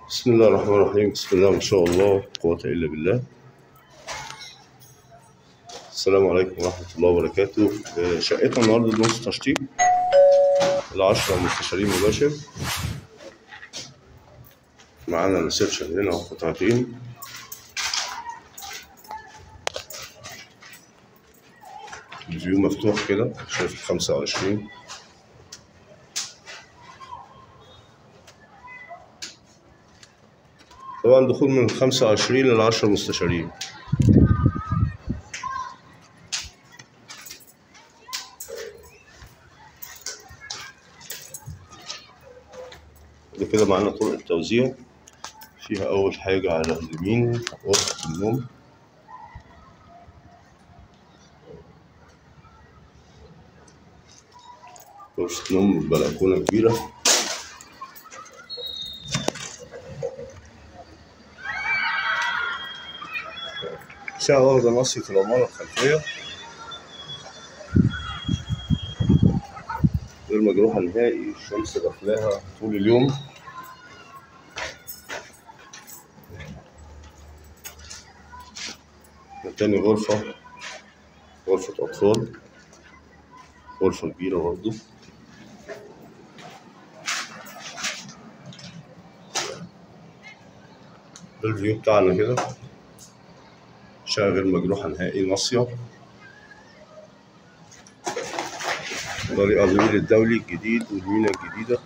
بسم الله الرحمن الرحيم. بسم الله ما شاء الله لا قوة إلا بالله. السلام عليكم ورحمة الله وبركاته. شقتنا النهاردة نص تشطيب ل10 مستشارين مباشر. معانا ريسبشن هنا قطعتين، الفيو مفتوح كده، شايف 25. طبعا دخول من 25 ل10 مستشارين. كده معانا طرق التوزيع. فيها أول حاجة على اليمين غرفة النوم، غرفة نوم بلكونة كبيرة. شقة واخدة ناصية العمارة الخلفية غير مجروحة نهائي، الشمس داخلاها طول اليوم. تاني غرفة أطفال، غرفة كبيرة برضه. ده الفيو بتاعنا كده، شقة غير مجروحة نهائي، ناصية. طريق النيل الدولي الجديد والمينا الجديدة.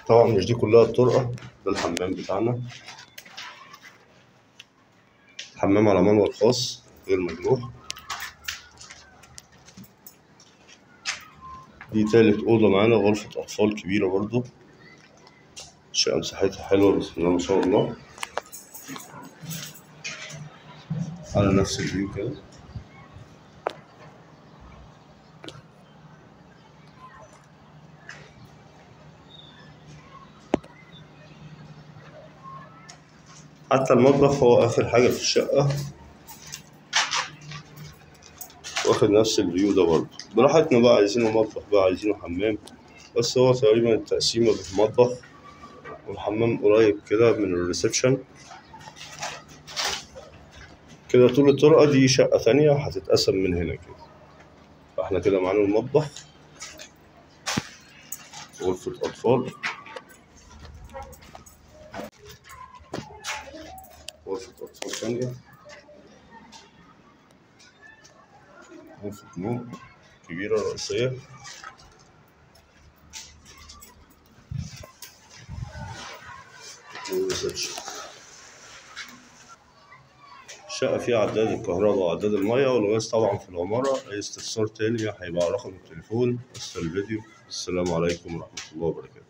طبعا مش دي كلها الطرقة، ده الحمام بتاعنا، حمام على منور خاص غير مجروح. دي تالت أوضة معانا، غرفة أطفال كبيرة برضو. الشقة مساحتها حلوة بسم الله ما شاء الله. على نفس الفيو كده. حتى المطبخ هو آخر حاجة في الشقة، واخد نفس الفيو ده برضه. براحتنا بقى، عايزينه مطبخ بقى، عايزينه حمام، بس هو تقريبا التقسيمة بالمطبخ والحمام قريب كده من الريسبشن كده. طول الطرقة دي شقة تانية هتتقسم من هنا كده. فاحنا كده معانا المطبخ، غرفة أطفال، غرفة أطفال ثانية، غرفة نوم كبيرة رئيسية، والريسبشن. الشقة فيها عداد الكهرباء وعداد المية والغاز طبعا في العمارة. أي استفسار تاني هيبقى على رقم التليفون أسفل الفيديو. السلام عليكم ورحمة الله وبركاته.